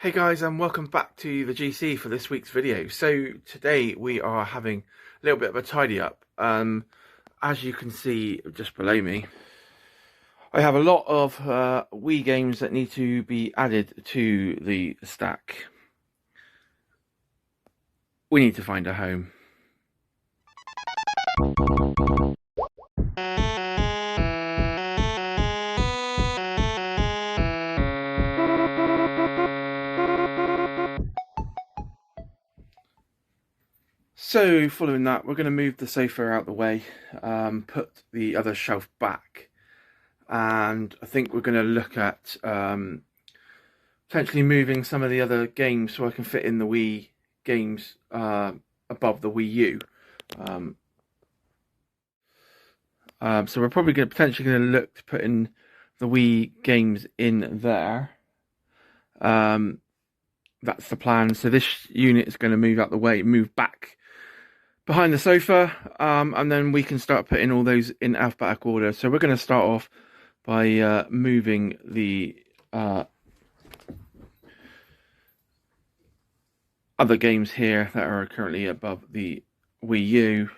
Hey guys, and welcome back to the GC for this week's video. So today we are having a little bit of a tidy up. As you can see just below me, I have a lot of Wii games that need to be added to the stack. We need to find a home. So following that, we're going to move the sofa out the way, put the other shelf back, and I think we're going to look at potentially moving some of the other games so I can fit in the Wii games above the Wii U. So we're probably potentially going to look to put in the Wii games in there. That's the plan. So this unit is going to move out the way, move back behind the sofa, and then we can start putting all those in alphabetical order. So we're going to start off by moving the other games here that are currently above the Wii U.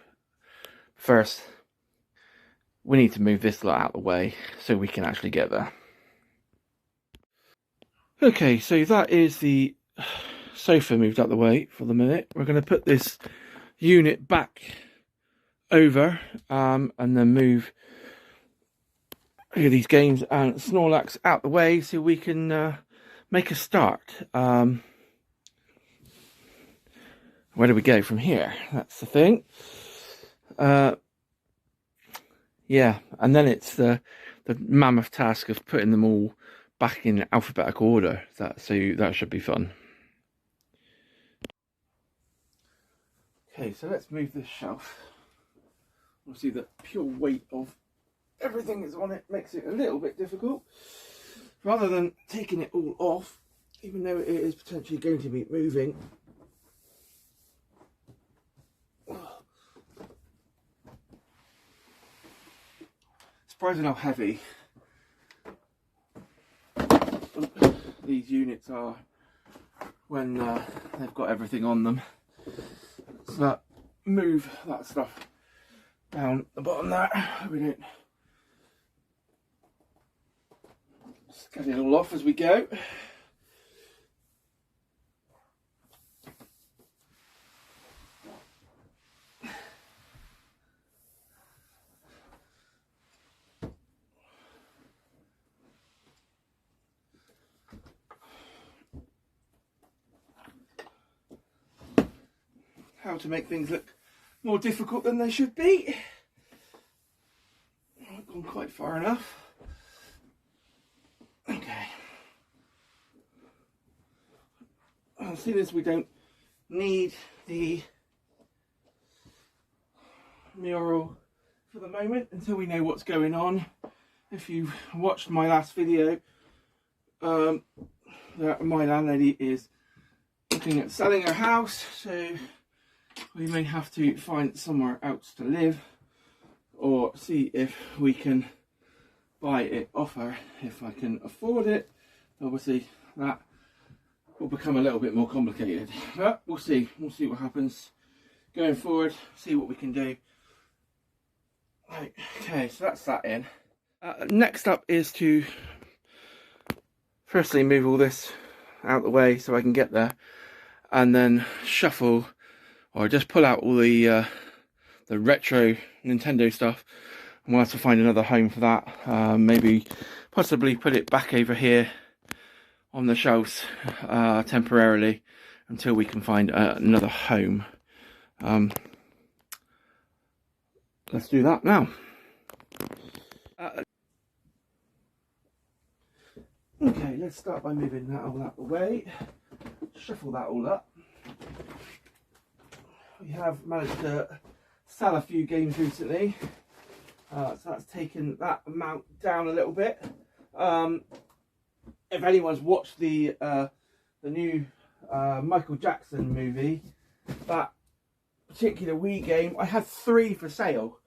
First, we need to move this lot out of the way so we can actually get there. Okay, so that is the sofa moved out the way for the minute. We're going to put this unit back over and then move these games and Snorlax out the way so we can make a start. Where do we go from here? That's the thing. Yeah, and then it's the mammoth task of putting them all back in alphabetical order. So that should be fun. Okay, so let's move this shelf. Obviously the pure weight of everything that's on it makes it a little bit difficult. Rather than taking it all off, even though it is potentially going to be moving. Surprising how heavy these units are when they've got everything on them. So move that stuff down the bottom there. We don't just get it all off as we go. How to make things look more difficult than they should be. I've gone quite far enough. Okay. Seeing as we don't need the mural for the moment until we know what's going on. If you've watched my last video, my landlady is looking at selling her house, so we may have to find somewhere else to live or see if we can buy it off her if I can afford it. Obviously that will become a little bit more complicated, but we'll see what happens going forward, see what we can do. Right, okay, so that's that in. Next up is to firstly move all this out the way so I can get there, and then shuffle or just pull out all the retro Nintendo stuff, and we'll have to find another home for that. Maybe possibly put it back over here on the shelves temporarily until we can find another home. Let's do that now. Okay, let's start by moving that all out the way. Shuffle that all up. We have managed to sell a few games recently, so that's taken that amount down a little bit. If anyone's watched the new Michael Jackson movie, that particular Wii game, I had 3 for sale,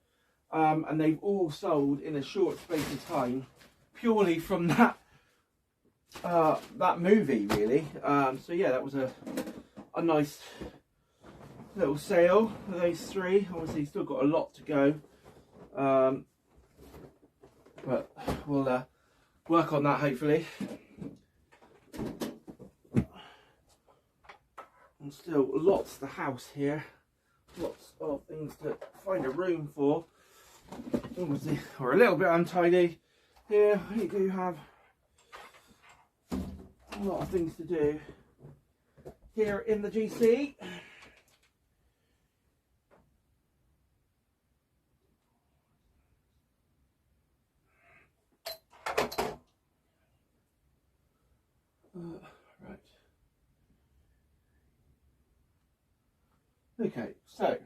and they've all sold in a short space of time, purely from that that movie really. So yeah, that was a nice little sale for those three. Obviously still got a lot to go, but we'll work on that hopefully. And still lots of the house here, lots of things to find a room for. Obviously we're a little bit untidy here. We do have a lot of things to do here in the GC. Right. Okay, so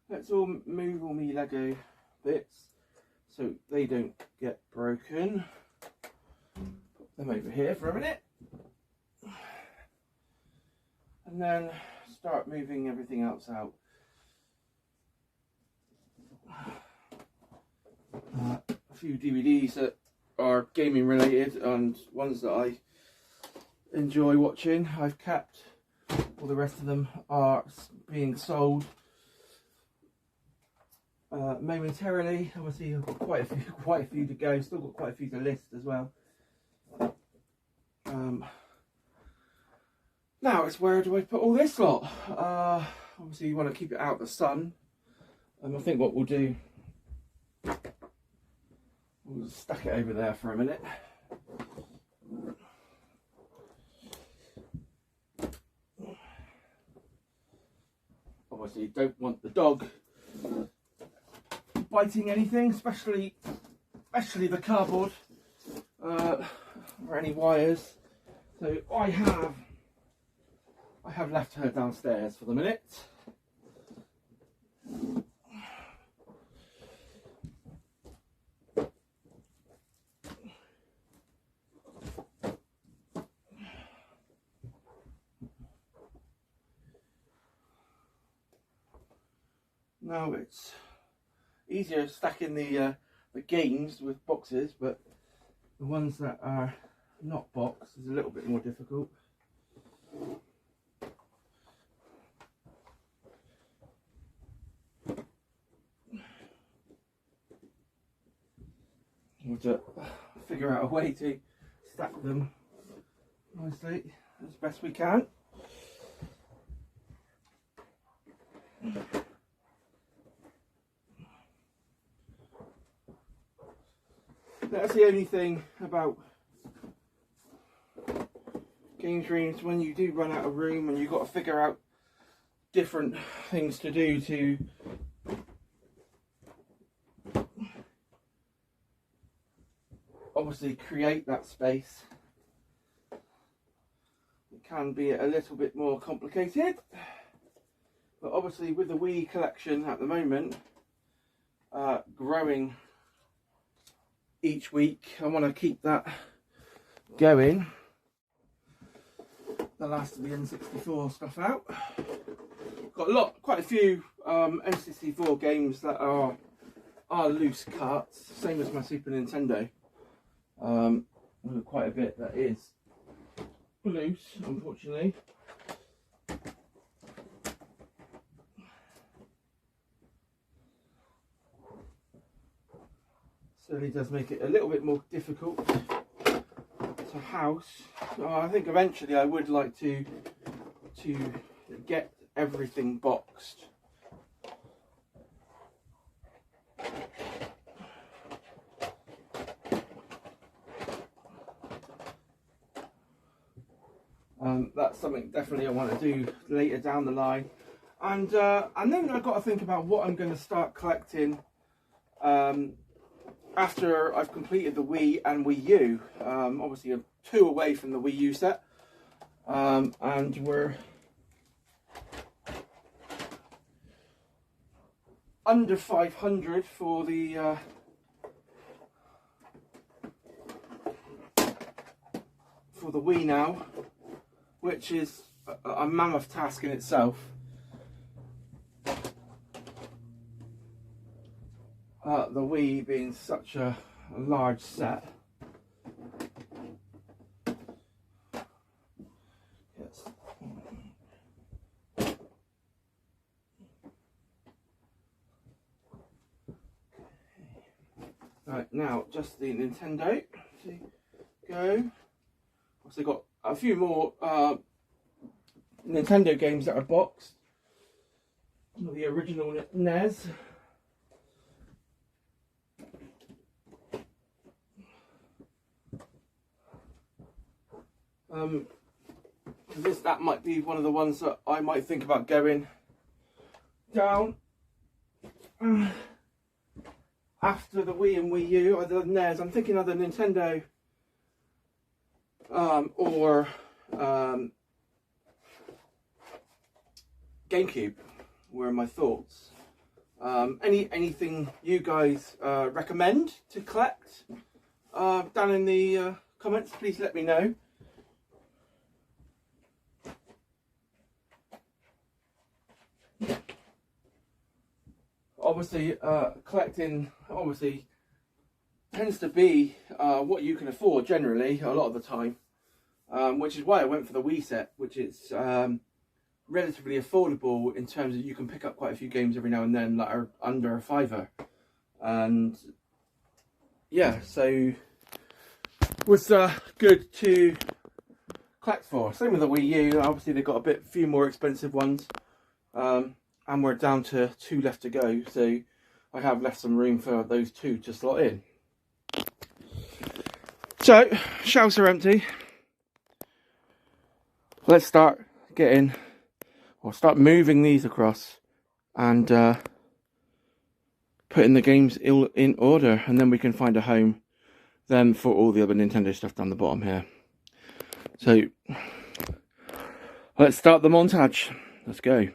let's all move all my Lego bits so they don't get broken. Put them over here for a minute. And then start moving everything else out. A few DVDs that are gaming related and ones that I enjoy watching I've kept. All the rest of them are being sold momentarily. Obviously I've got quite a few to go, still got quite a few to list as well. Now it's where do I put all this lot? Obviously you want to keep it out of the sun. I think what we'll do, we'll stack it over there for a minute. Obviously you don't want the dog biting anything, especially the cardboard or any wires. So I have left her downstairs for the minute. Now it's easier stacking the games with boxes, but the ones that are not boxed is a little bit more difficult. We'll to figure out a way to stack them nicely as best we can. That's the only thing about game streams, when you do run out of room and you've got to figure out different things to do to obviously create that space. It can be a little bit more complicated, but obviously with the Wii collection at the moment growing each week, I want to keep that going. The last of the N64 stuff out. Got quite a few N64 games that are loose cuts, same as my Super Nintendo. Quite a bit that is loose, unfortunately. Certainly does make it a little bit more difficult to house. I think eventually I would like to get everything boxed. That's something definitely I want to do later down the line, and then I've got to think about what I'm going to start collecting after I've completed the Wii and Wii U. Obviously I'm 2 away from the Wii U set, and we're under 500 for the Wii now, which is a mammoth task in itself. The Wii being such a large set. Right, now just the Nintendo to go. Also got a few more Nintendo games that are boxed. The original NES. That might be one of the ones that I might think about going down after the Wii and Wii U, either the NES. I'm thinking either Nintendo or GameCube. Were my thoughts. Anything you guys recommend to collect down in the comments? Please let me know. Obviously, collecting tends to be what you can afford generally a lot of the time, which is why I went for the Wii set, which is relatively affordable in terms of you can pick up quite a few games every now and then that are under a £5. And yeah, so was good to collect for. Same with the Wii U. Obviously they've got a few more expensive ones. And we're down to 2 left to go, so I have left some room for those 2 to slot in. So, shelves are empty. Let's start moving these across and putting the games in order, and then we can find a home then for all the other Nintendo stuff down the bottom here. So, let's start the montage. Let's go.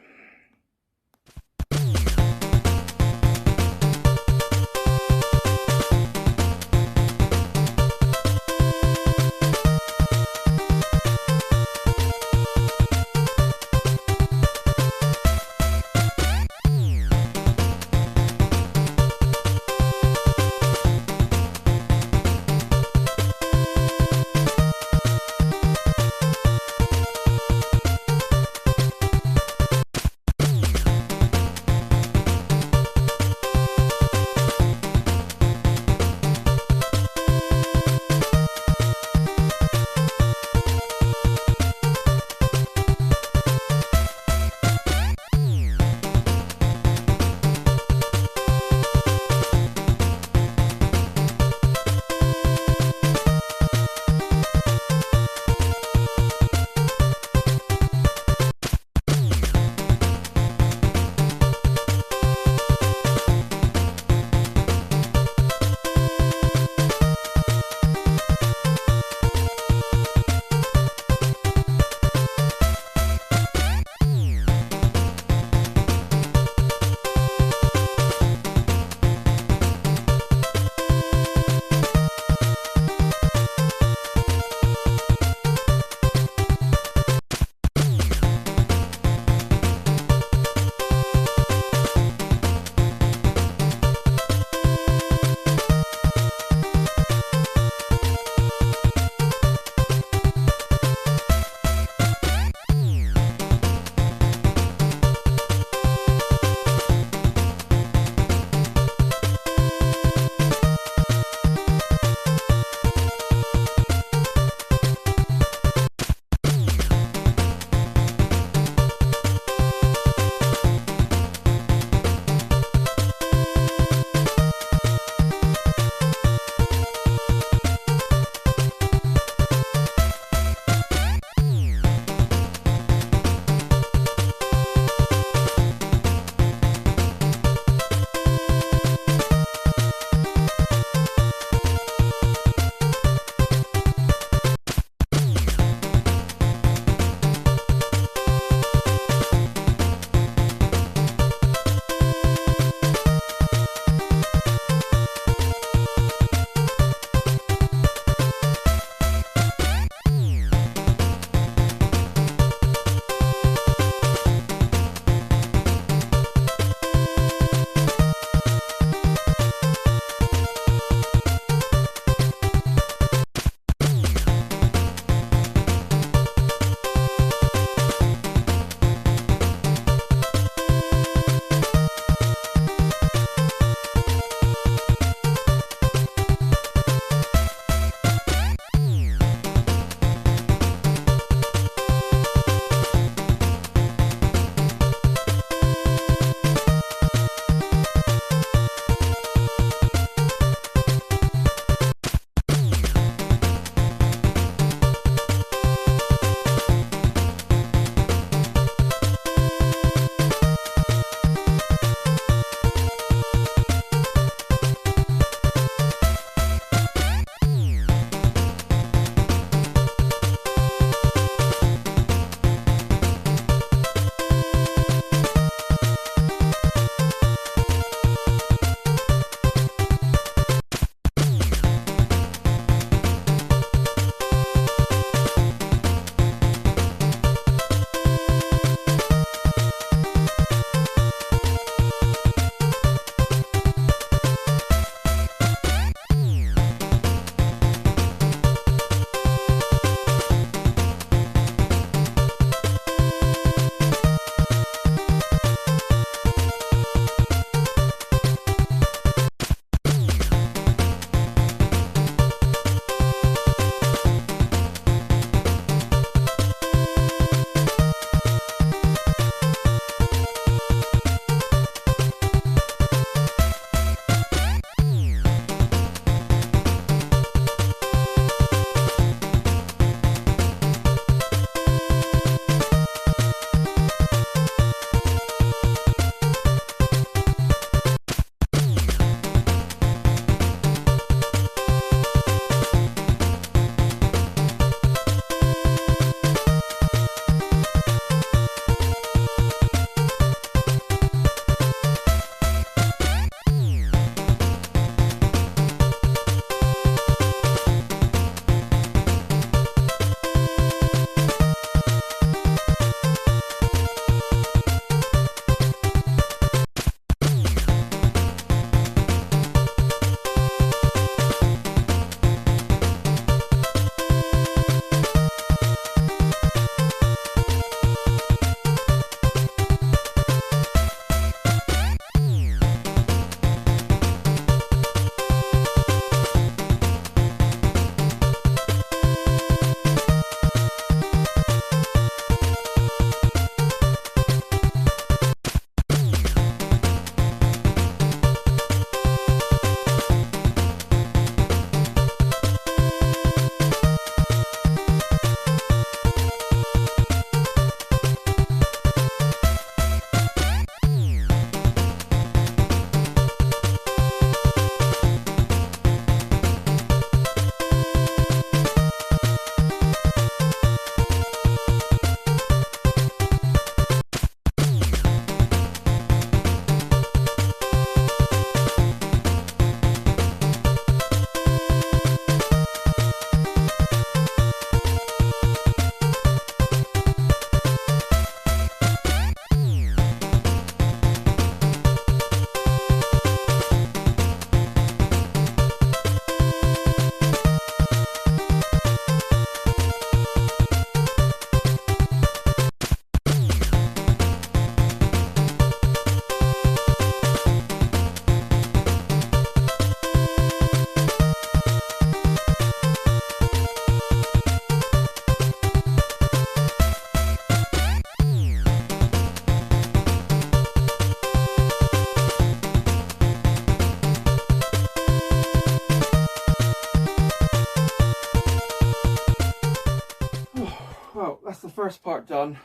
Well, that's the first part done.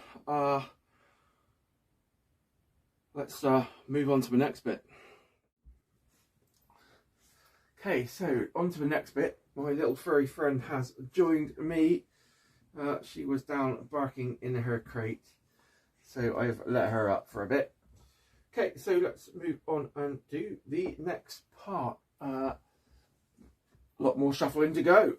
Let's move on to the next bit. Okay, so on to the next bit. My little furry friend has joined me. She was down barking in her crate, so I've let her up for a bit. Okay, so let's move on and do the next part. A lot more shuffling to go.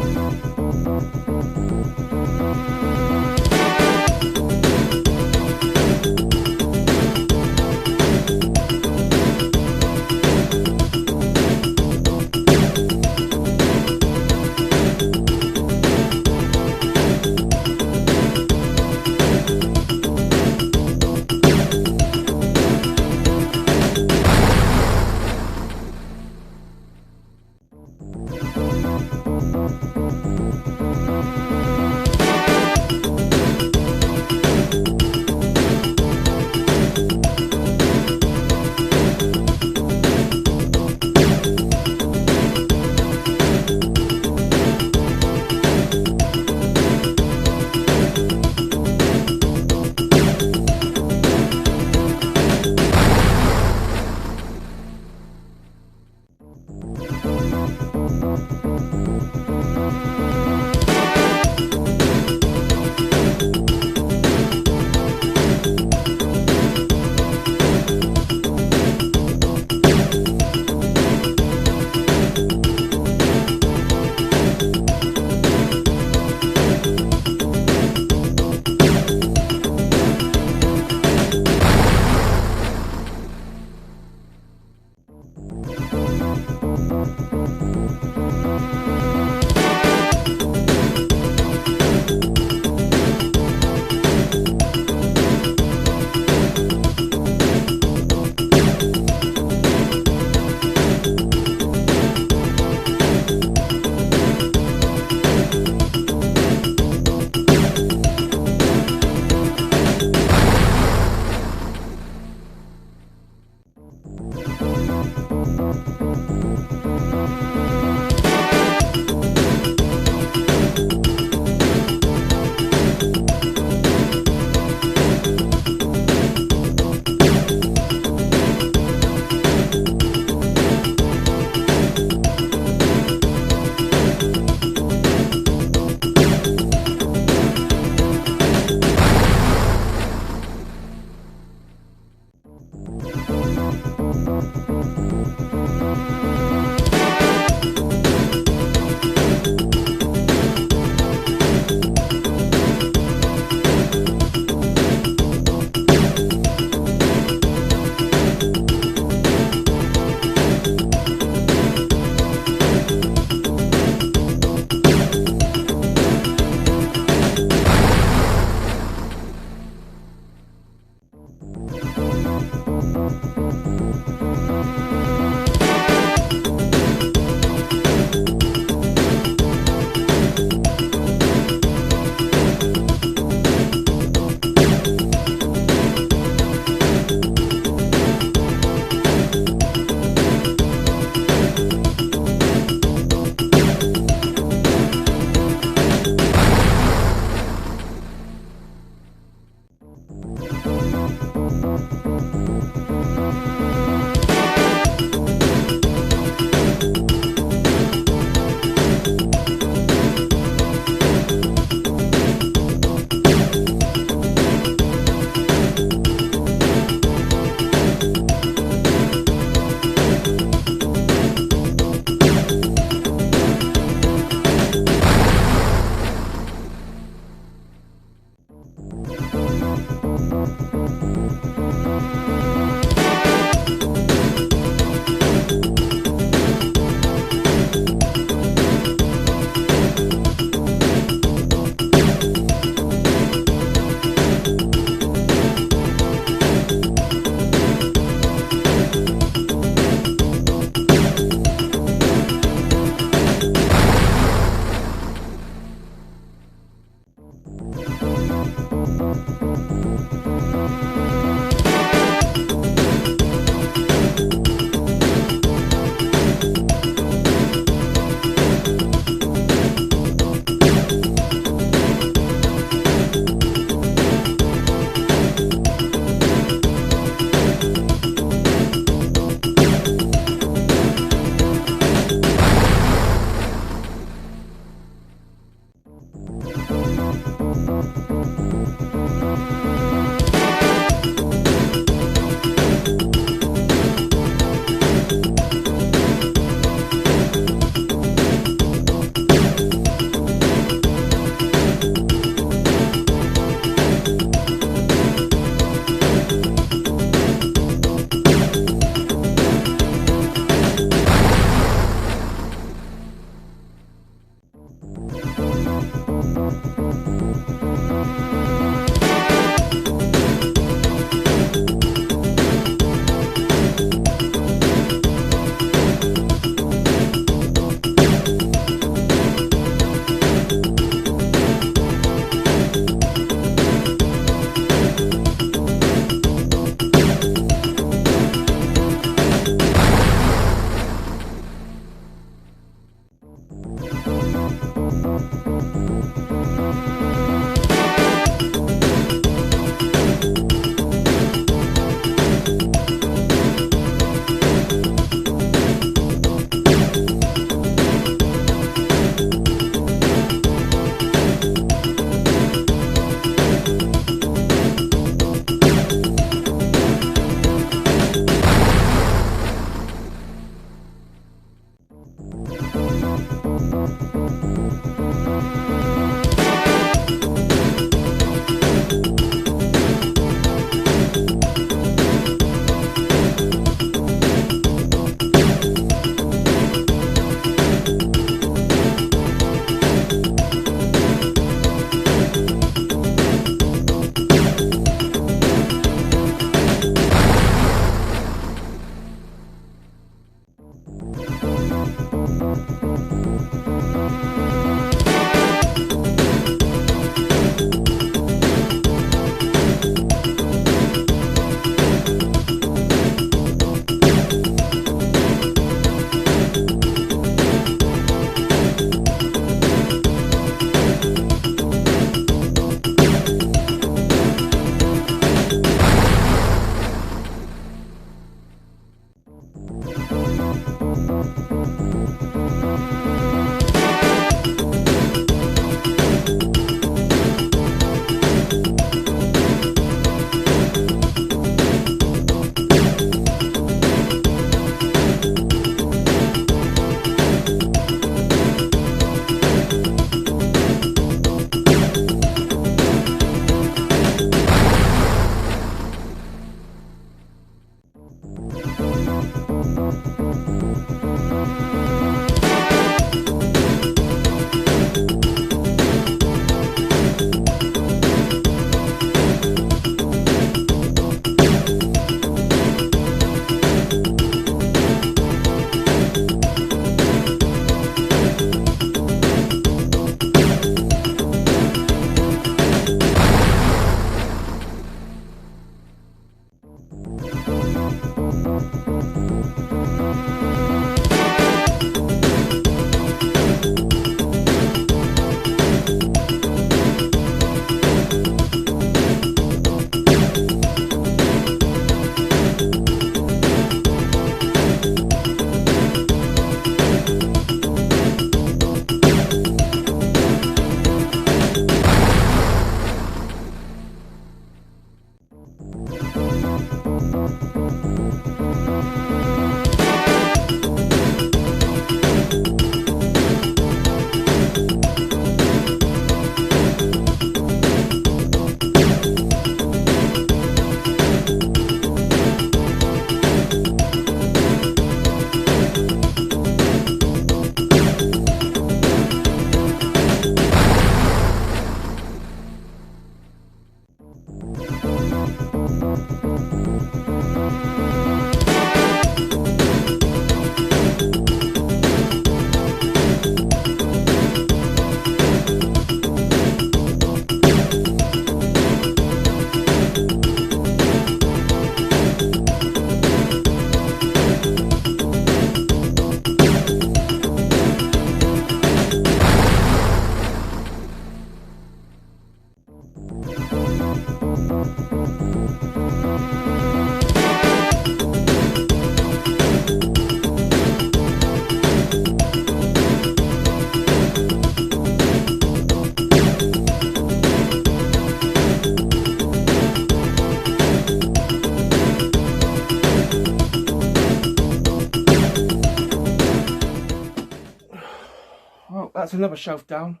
That's another shelf down.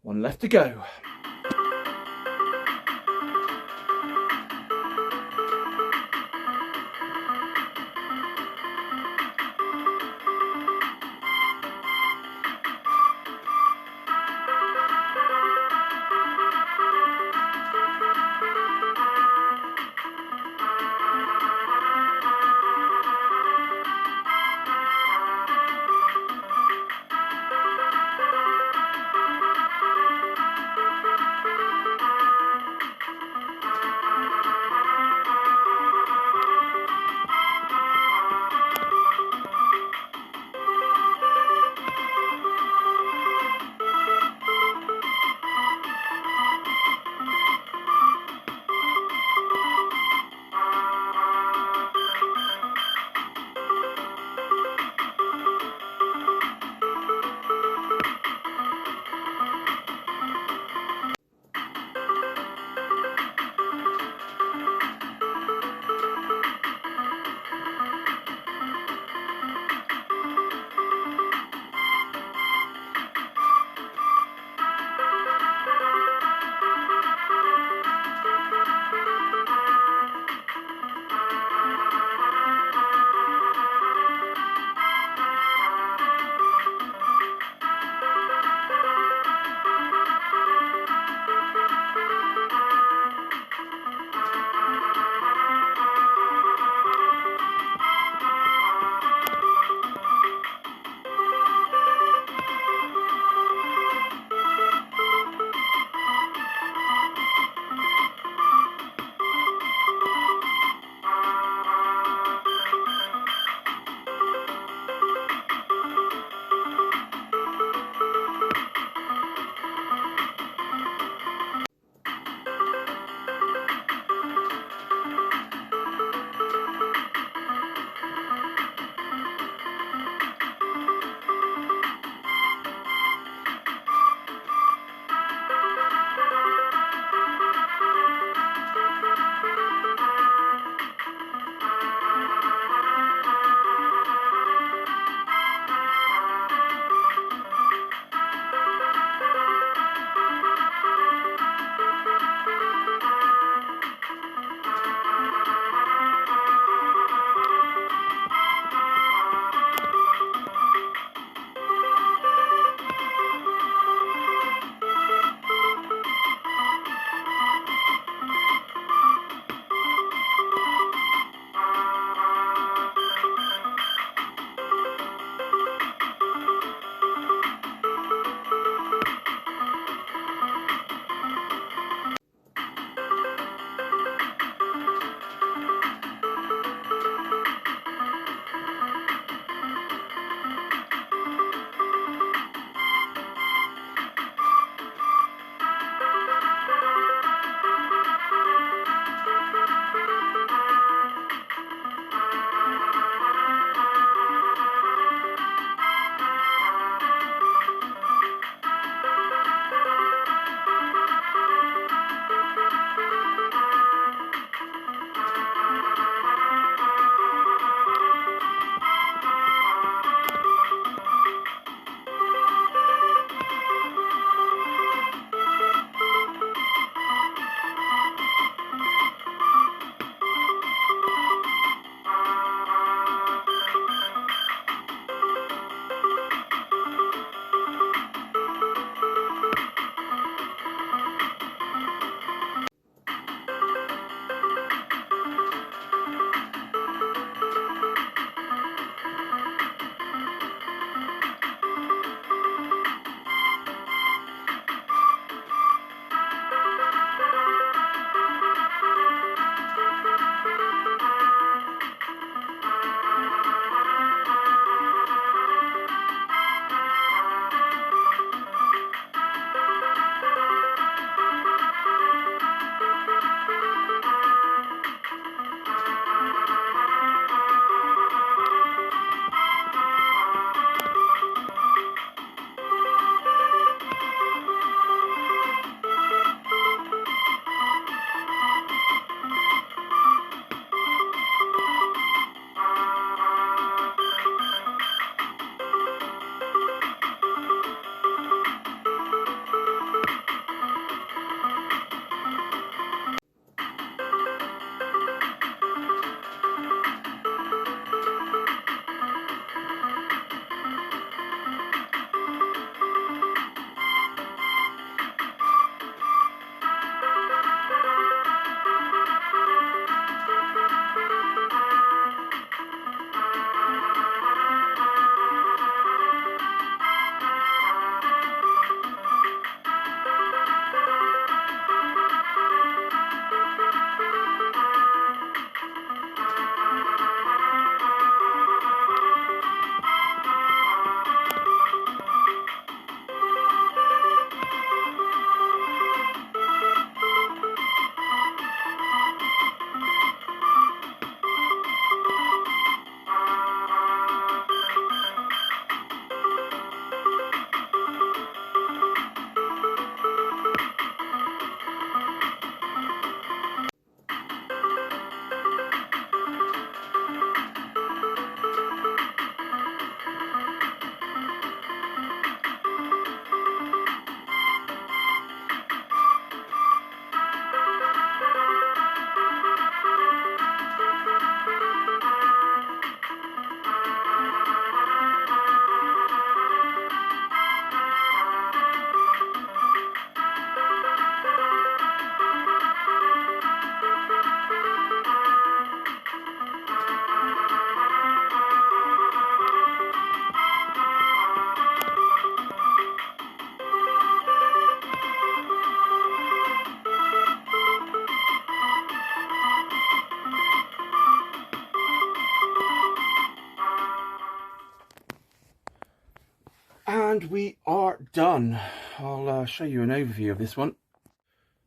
One left to go. And we are done. I'll show you an overview of this one.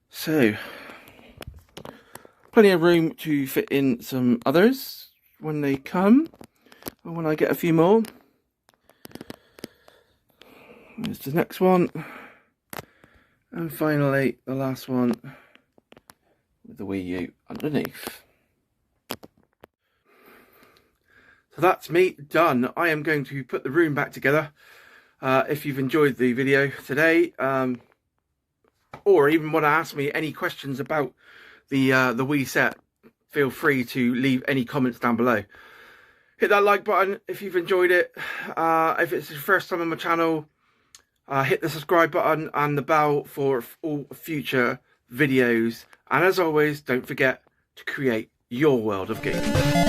So, plenty of room to fit in some others when they come, or when I get a few more. There's the next one. And finally, the last one with the Wii U underneath. So that's me done. I am going to put the room back together. If you've enjoyed the video today, or even want to ask me any questions about the Wii set, feel free to leave any comments down below. Hit that like button if you've enjoyed it. If it's your first time on my channel, hit the subscribe button and the bell for all future videos. And as always, don't forget to create your world of gaming.